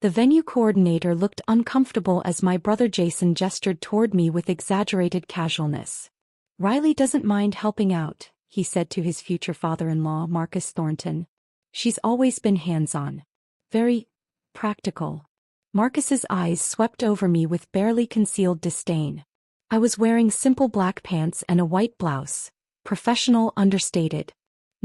The venue coordinator looked uncomfortable as my brother Jason gestured toward me with exaggerated casualness. "Riley doesn't mind helping out," he said to his future father-in-law, Marcus Thornton. "She's always been hands-on. Very practical." Marcus's eyes swept over me with barely concealed disdain. I was wearing simple black pants and a white blouse, professional, understated.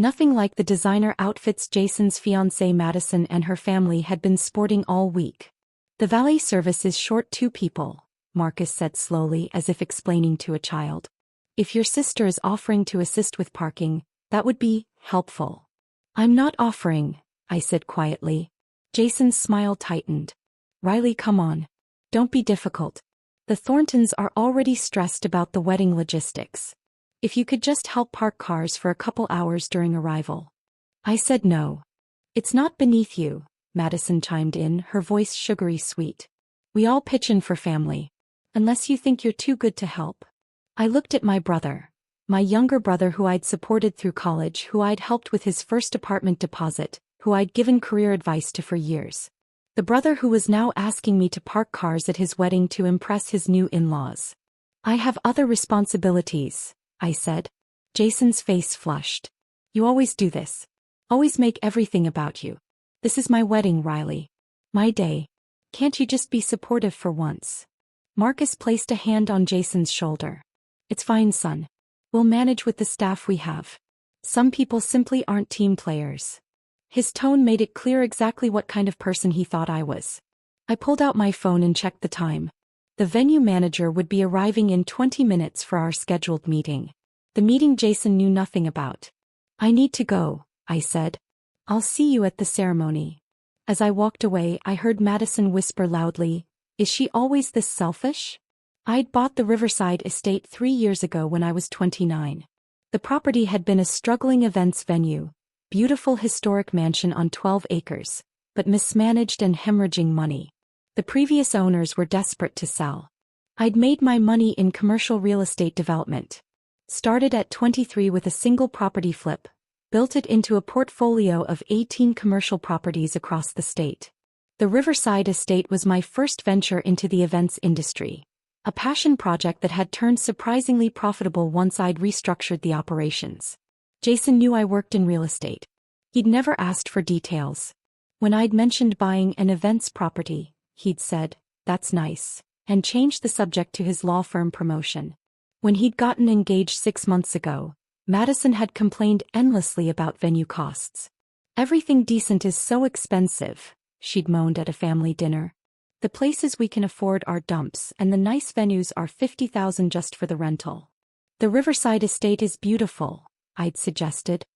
Nothing like the designer outfits Jason's fiancée Madison and her family had been sporting all week. "The valet service is short 2 people, Marcus said slowly as if explaining to a child. "If your sister is offering to assist with parking, that would be helpful." "I'm not offering," I said quietly. Jason's smile tightened. "Riley, come on. Don't be difficult. The Thorntons are already stressed about the wedding logistics. If you could just help park cars for a couple hours during arrival." I said no. "It's not beneath you," Madison chimed in, her voice sugary sweet. "We all pitch in for family. Unless you think you're too good to help." I looked at my brother. My younger brother who I'd supported through college, who I'd helped with his first apartment deposit, who I'd given career advice to for years. The brother who was now asking me to park cars at his wedding to impress his new in-laws. "I have other responsibilities," I said. Jason's face flushed. "You always do this. Always make everything about you. This is my wedding, Riley. My day. Can't you just be supportive for once?" Marcus placed a hand on Jason's shoulder. "It's fine, son. We'll manage with the staff we have. Some people simply aren't team players." His tone made it clear exactly what kind of person he thought I was. I pulled out my phone and checked the time. The venue manager would be arriving in 20 minutes for our scheduled meeting. The meeting Jason knew nothing about. "I need to go," I said. "I'll see you at the ceremony." As I walked away, I heard Madison whisper loudly, "Is she always this selfish?" I'd bought the Riverside estate 3 years ago when I was 29. The property had been a struggling events venue, beautiful historic mansion on 12 acres, but mismanaged and hemorrhaging money. The previous owners were desperate to sell. I'd made my money in commercial real estate development. Started at 23 with a single property flip, built it into a portfolio of 18 commercial properties across the state. The Riverside estate was my first venture into the events industry, a passion project that had turned surprisingly profitable once I'd restructured the operations. Jason knew I worked in real estate. He'd never asked for details. When I'd mentioned buying an events property, he'd said, "That's nice," and changed the subject to his law firm promotion. When he'd gotten engaged 6 months ago, Madison had complained endlessly about venue costs. "Everything decent is so expensive," she'd moaned at a family dinner. "The places we can afford are dumps and the nice venues are $50,000 just for the rental." "The Riverside estate is beautiful," I'd suggested.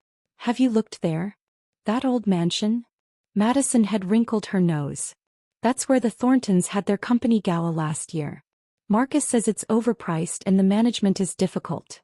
"Have you looked there? That old mansion?" Madison had wrinkled her nose. "That's where the Thorntons had their company gala last year. Marcus says it's overpriced and the management is difficult."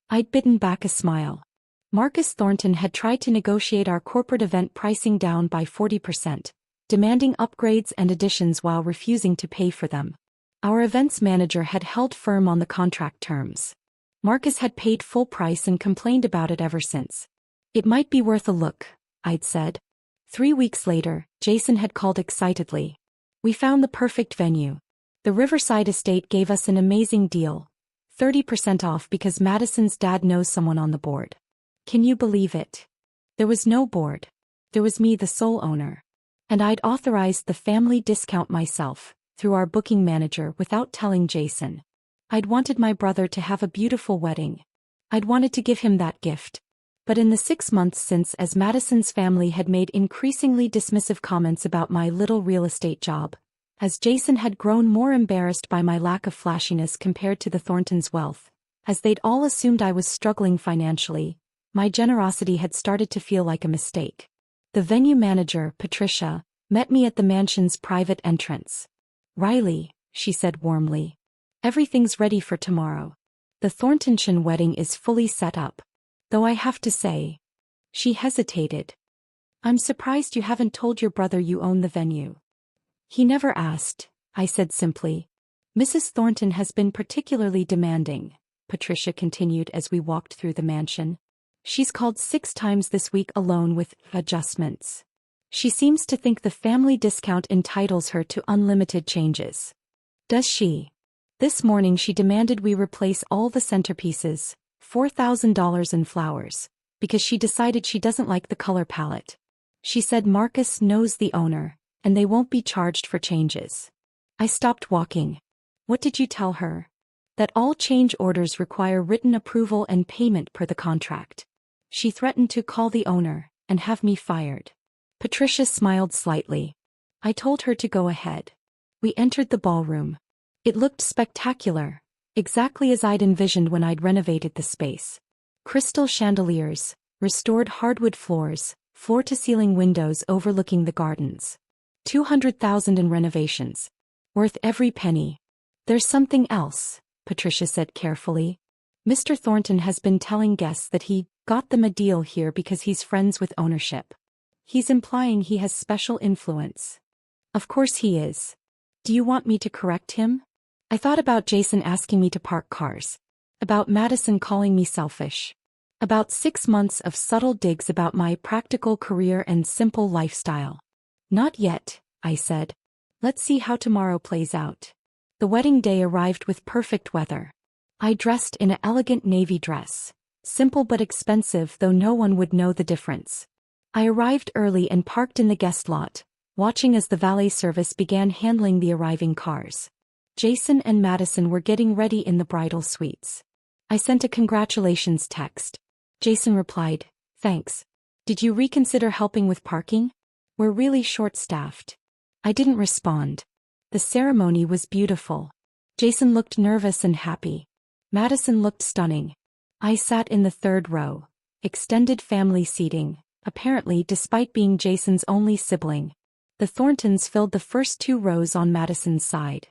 I'd bitten back a smile. Marcus Thornton had tried to negotiate our corporate event pricing down by 40%, demanding upgrades and additions while refusing to pay for them. Our events manager had held firm on the contract terms. Marcus had paid full price and complained about it ever since. "It might be worth a look," I'd said. 3 weeks later, Jason had called excitedly. "We found the perfect venue. The Riverside estate gave us an amazing deal, 30% off because Madison's dad knows someone on the board." Can you believe it? There was no board. There was me, the sole owner. And I'd authorized the family discount myself, through our booking manager, without telling Jason. I'd wanted my brother to have a beautiful wedding. I'd wanted to give him that gift. But in the 6 months since, as Madison's family had made increasingly dismissive comments about my little real estate job, as Jason had grown more embarrassed by my lack of flashiness compared to the Thorntons' wealth, as they'd all assumed I was struggling financially, my generosity had started to feel like a mistake. The venue manager, Patricia, met me at the mansion's private entrance. "Riley," she said warmly, "everything's ready for tomorrow. The Thornton wedding is fully set up. Though I have to say..." She hesitated. "I'm surprised you haven't told your brother you own the venue." "He never asked," I said simply. "Mrs. Thornton has been particularly demanding," Patricia continued as we walked through the mansion. "She's called 6 times this week alone with adjustments. She seems to think the family discount entitles her to unlimited changes. Does she? This morning she demanded we replace all the centerpieces, $4,000 in flowers, because she decided she doesn't like the color palette. She said Marcus knows the owner, and they won't be charged for changes. I stopped walking. What did you tell her? That all change orders require written approval and payment per the contract. She threatened to call the owner and have me fired. Patricia smiled slightly. I told her to go ahead. We entered the ballroom. It looked spectacular, exactly as I'd envisioned when I'd renovated the space. Crystal chandeliers, restored hardwood floors, floor-to-ceiling windows overlooking the gardens. $200,000 in renovations. Worth every penny. There's something else, Patricia said carefully. Mr. Thornton has been telling guests that he got them a deal here because he's friends with ownership. He's implying he has special influence. Of course he is. Do you want me to correct him? I thought about Jason asking me to park cars. About Madison calling me selfish. About 6 months of subtle digs about my practical career and simple lifestyle. Not yet, I said. Let's see how tomorrow plays out. The wedding day arrived with perfect weather. I dressed in an elegant navy dress. Simple but expensive, though no one would know the difference. I arrived early and parked in the guest lot, watching as the valet service began handling the arriving cars. Jason and Madison were getting ready in the bridal suites. I sent a congratulations text. Jason replied, "Thanks. Did you reconsider helping with parking? We're really short-staffed." I didn't respond. The ceremony was beautiful. Jason looked nervous and happy. Madison looked stunning. I sat in the third row. Extended family seating, apparently despite being Jason's only sibling. The Thorntons filled the first 2 rows on Madison's side.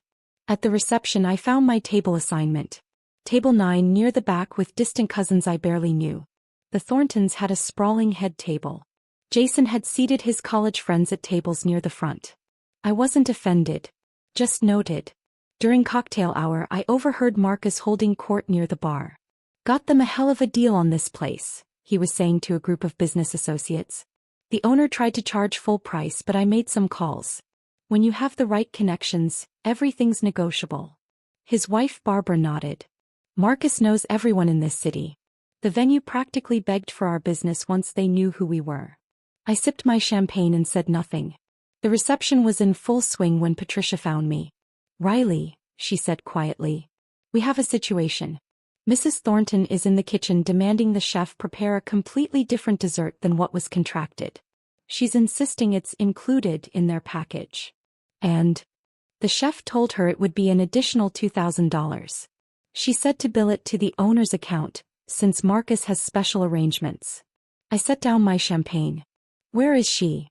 At the reception I found my table assignment. Table 9 near the back with distant cousins I barely knew. The Thorntons had a sprawling head table. Jason had seated his college friends at tables near the front. I wasn't offended. Just noted. During cocktail hour I overheard Marcus holding court near the bar. Got them a hell of a deal on this place, he was saying to a group of business associates. The owner tried to charge full price, but I made some calls. When you have the right connections, everything's negotiable. His wife Barbara nodded. Marcus knows everyone in this city. The venue practically begged for our business once they knew who we were. I sipped my champagne and said nothing. The reception was in full swing when Patricia found me. "Riley," she said quietly. "We have a situation. Mrs. Thornton is in the kitchen demanding the chef prepare a completely different dessert than what was contracted. She's insisting it's included in their package. And the chef told her it would be an additional $2,000. She said to bill it to the owner's account, since Marcus has special arrangements." I set down my champagne. "Where is she?"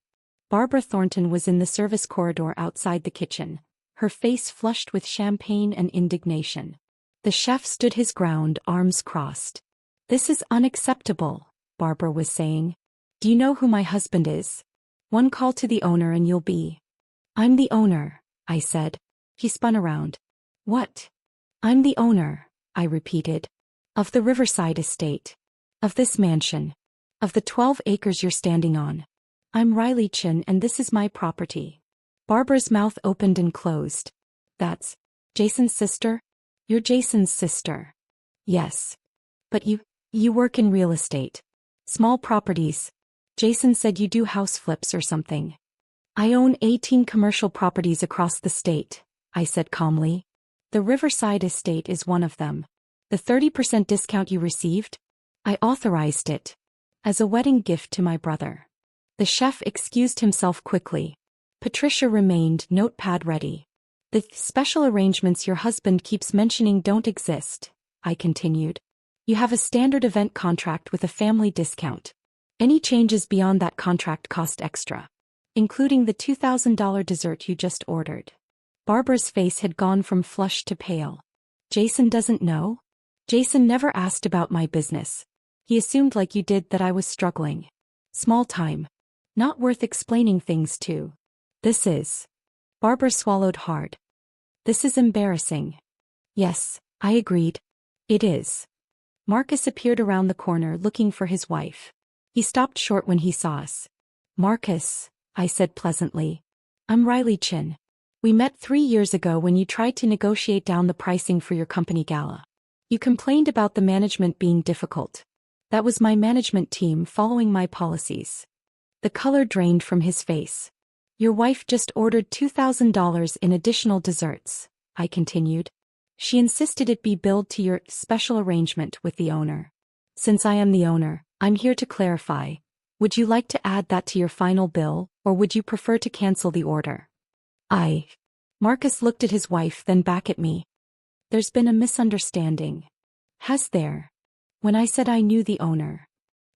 Barbara Thornton was in the service corridor outside the kitchen, her face flushed with champagne and indignation. The chef stood his ground, arms crossed. "This is unacceptable," Barbara was saying. "Do you know who my husband is? One call to the owner and you'll be." "I'm the owner," I said. He spun around. "What?" "I'm the owner," I repeated. "Of the Riverside estate. Of this mansion. Of the 12 acres you're standing on. I'm Riley Chin and this is my property." Barbara's mouth opened and closed. "That's Jason's sister? You're Jason's sister." "Yes. But you work in real estate. Small properties. Jason said you do house flips or something." "I own 18 commercial properties across the state," I said calmly. "The Riverside estate is one of them. The 30% discount you received? I authorized it. As a wedding gift to my brother." The chef excused himself quickly. Patricia remained, notepad ready. "The special arrangements your husband keeps mentioning don't exist," I continued. "You have a standard event contract with a family discount. Any changes beyond that contract cost extra, including the $2,000 dessert you just ordered." Barbara's face had gone from flushed to pale. "Jason doesn't know?" "Jason never asked about my business. He assumed like you did that I was struggling. Small time. Not worth explaining things to. This is." Barbara swallowed hard. "This is embarrassing." "Yes," I agreed. "It is." Marcus appeared around the corner looking for his wife. He stopped short when he saw us. "Marcus," I said pleasantly. I'm Riley Chin. We met 3 years ago when you tried to negotiate down the pricing for your company gala. You complained about the management being difficult. That was my management team following my policies. The color drained from his face. Your wife just ordered $2,000 in additional desserts, I continued. She insisted it be billed to your special arrangement with the owner. Since I am the owner, I'm here to clarify. Would you like to add that to your final bill, or would you prefer to cancel the order? Marcus looked at his wife, then back at me. There's been a misunderstanding. Has there? When I said I knew the owner.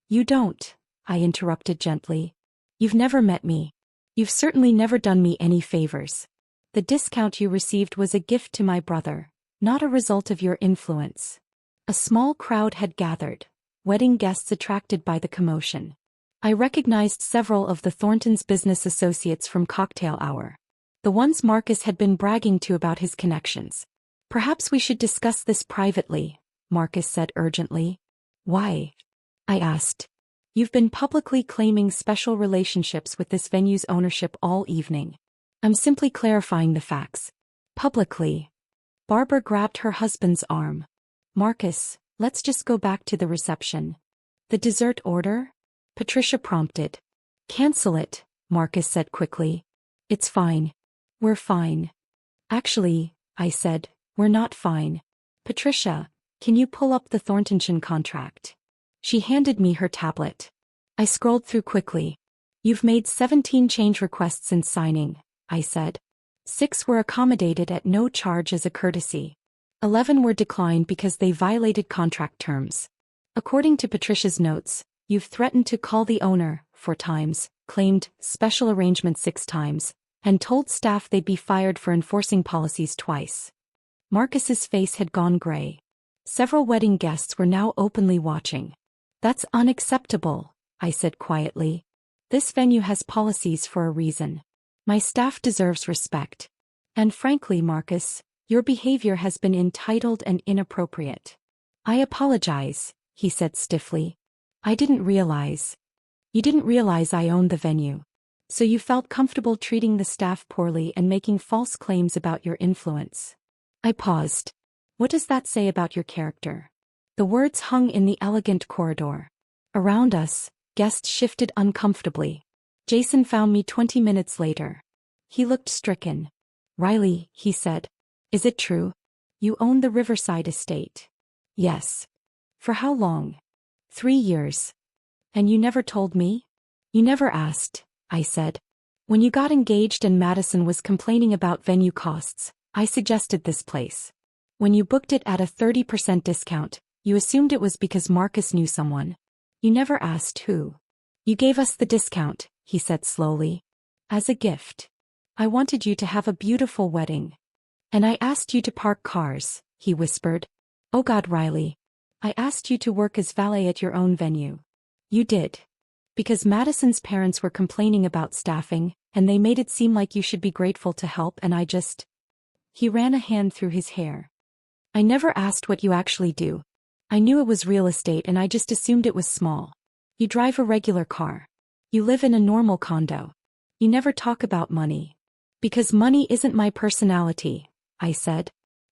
You don't, I interrupted gently. You've never met me. You've certainly never done me any favors. The discount you received was a gift to my brother, not a result of your influence. A small crowd had gathered, wedding guests attracted by the commotion. I recognized several of the Thorntons' business associates from cocktail hour. The ones Marcus had been bragging to about his connections. Perhaps we should discuss this privately, Marcus said urgently. Why? I asked. You've been publicly claiming special relationships with this venue's ownership all evening. I'm simply clarifying the facts. Publicly. Barbara grabbed her husband's arm. Marcus, let's just go back to the reception. The dessert order? Patricia prompted. Cancel it, Marcus said quickly. It's fine. We're fine. Actually, I said, we're not fine. Patricia, can you pull up the Thornton contract? She handed me her tablet. I scrolled through quickly. You've made 17 change requests since signing, I said. 6 were accommodated at no charge as a courtesy. 11 were declined because they violated contract terms. According to Patricia's notes, you've threatened to call the owner 4 times, claimed special arrangement 6 times, and told staff they'd be fired for enforcing policies twice. Marcus's face had gone gray. Several wedding guests were now openly watching. That's unacceptable, I said quietly. This venue has policies for a reason. My staff deserves respect. And frankly, Marcus, your behavior has been entitled and inappropriate. I apologize, he said stiffly. I didn't realize. You didn't realize I owned the venue. So you felt comfortable treating the staff poorly and making false claims about your influence. I paused. What does that say about your character? The words hung in the elegant corridor. Around us, guests shifted uncomfortably. Jason found me 20 minutes later. He looked stricken. Riley, he said. Is it true? You own the Riverside estate. Yes. For how long? 3 years. And you never told me? You never asked, I said. When you got engaged and Madison was complaining about venue costs, I suggested this place. When you booked it at a 30% discount, you assumed it was because Marcus knew someone. You never asked who. You gave us the discount, he said slowly. As a gift. I wanted you to have a beautiful wedding. And I asked you to park cars, he whispered. Oh God, Riley. I asked you to work as valet at your own venue. You did. Because Madison's parents were complaining about staffing, and they made it seem like you should be grateful to help, and I just... He ran a hand through his hair. I never asked what you actually do. I knew it was real estate and I just assumed it was small. You drive a regular car. You live in a normal condo. You never talk about money. Because money isn't my personality, I said.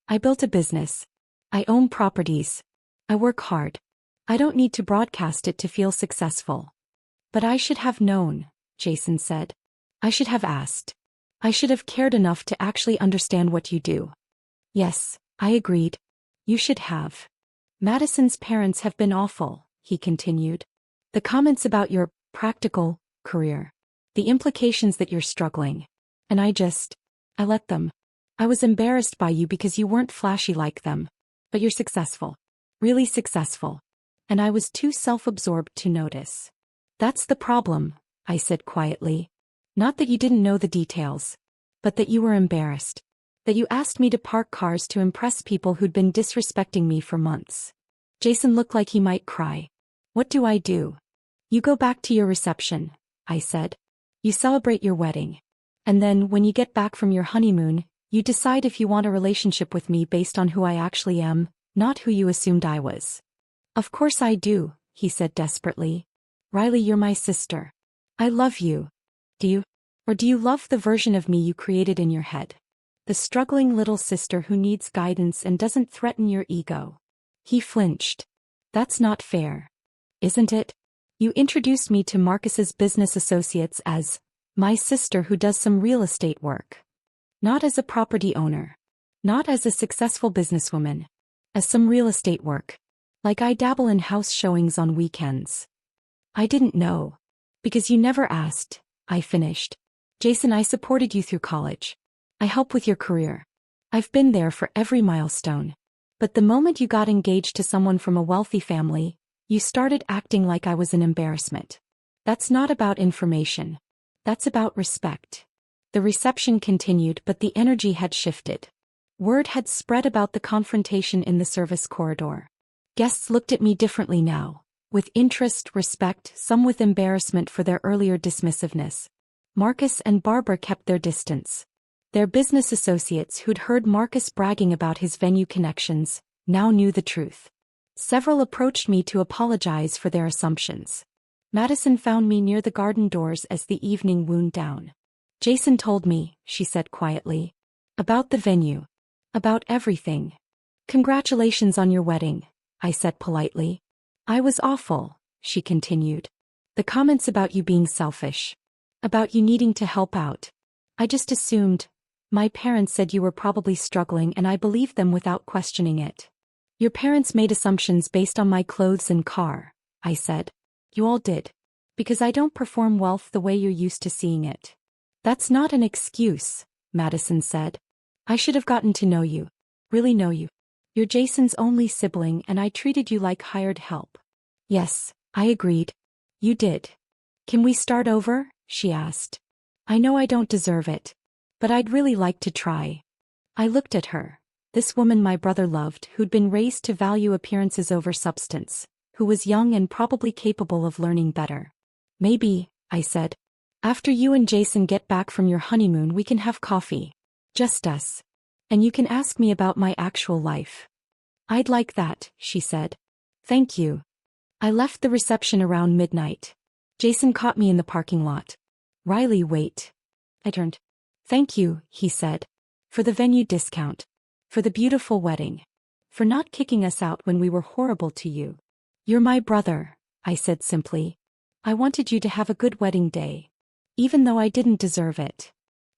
I built a business. I own properties. I work hard. I don't need to broadcast it to feel successful. But I should have known, Jason said. I should have asked. I should have cared enough to actually understand what you do. Yes, I agreed. You should have. Madison's parents have been awful, he continued. The comments about your practical career. The implications that you're struggling. And I let them. I was embarrassed by you because you weren't flashy like them. But you're successful. Really successful. And I was too self-absorbed to notice. That's the problem, I said quietly. Not that you didn't know the details. But that you were embarrassed. That you asked me to park cars to impress people who'd been disrespecting me for months. Jason looked like he might cry. What do I do? You go back to your reception, I said. You celebrate your wedding. And then, when you get back from your honeymoon, you decide if you want a relationship with me based on who I actually am, not who you assumed I was. Of course I do, he said desperately. Riley, you're my sister. I love you. Do you? Or do you love the version of me you created in your head? The struggling little sister who needs guidance and doesn't threaten your ego. He flinched. That's not fair. Isn't it? You introduced me to Marcus's business associates as my sister who does some real estate work. Not as a property owner. Not as a successful businesswoman. As some real estate work. Like I dabble in house showings on weekends. I didn't know. Because you never asked, I finished. Jason, I supported you through college. I help with your career. I've been there for every milestone. But the moment you got engaged to someone from a wealthy family, you started acting like I was an embarrassment. That's not about information. That's about respect. The reception continued, but the energy had shifted. Word had spread about the confrontation in the service corridor. Guests looked at me differently now, with interest, respect, some with embarrassment for their earlier dismissiveness. Marcus and Barbara kept their distance. Their business associates who'd heard Marcus bragging about his venue connections now knew the truth. Several approached me to apologize for their assumptions. Madison found me near the garden doors as the evening wound down. Jason told me, she said quietly. About the venue. About everything. Congratulations on your wedding, I said politely. I was awful, she continued. The comments about you being selfish. About you needing to help out. I just assumed. My parents said you were probably struggling and I believed them without questioning it. Your parents made assumptions based on my clothes and car, I said. You all did. Because I don't perform wealth the way you're used to seeing it. That's not an excuse, Madison said. I should have gotten to know you. Really know you. You're Jason's only sibling and I treated you like hired help. Yes, I agreed. You did. Can we start over? She asked. I know I don't deserve it. But I'd really like to try. I looked at her. This woman my brother loved, who'd been raised to value appearances over substance, who was young and probably capable of learning better. Maybe, I said. After you and Jason get back from your honeymoon we can have coffee. Just us. And you can ask me about my actual life. I'd like that, she said. Thank you. I left the reception around midnight. Jason caught me in the parking lot. Riley, wait. I turned. Thank you, he said. For the venue discount. For the beautiful wedding. For not kicking us out when we were horrible to you. You're my brother, I said simply. I wanted you to have a good wedding day. Even though I didn't deserve it.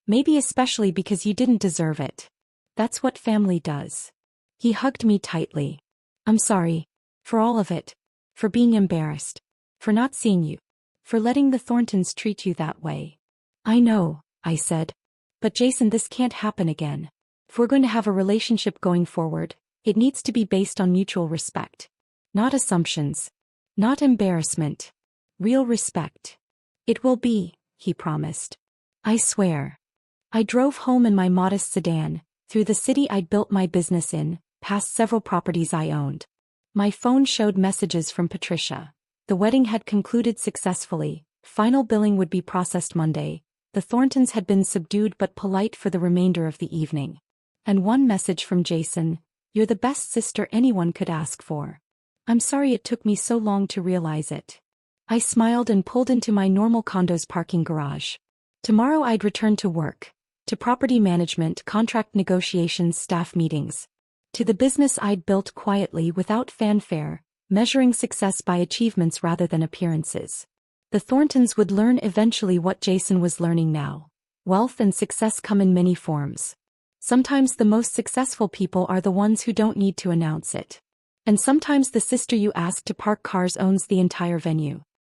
Maybe especially because you didn't deserve it. That's what family does. He hugged me tightly. I'm sorry. For all of it. For being embarrassed. For not seeing you. For letting the Thorntons treat you that way. I know, I said. But Jason, this can't happen again. If we're going to have a relationship going forward, it needs to be based on mutual respect. Not assumptions. Not embarrassment. Real respect. It will be, he promised. I swear. I drove home in my modest sedan, through the city I'd built my business in, past several properties I owned. My phone showed messages from Patricia. The wedding had concluded successfully, final billing would be processed Monday. The Thorntons had been subdued but polite for the remainder of the evening. And one message from Jason, you're the best sister anyone could ask for. I'm sorry it took me so long to realize it. I smiled and pulled into my normal condo's parking garage. Tomorrow I'd return to work. To property management, contract negotiations, staff meetings. To the business I'd built quietly without fanfare, measuring success by achievements rather than appearances. The Thorntons would learn eventually what Jason was learning now. Wealth and success come in many forms. Sometimes the most successful people are the ones who don't need to announce it. And sometimes the sister you ask to park cars owns the entire venue.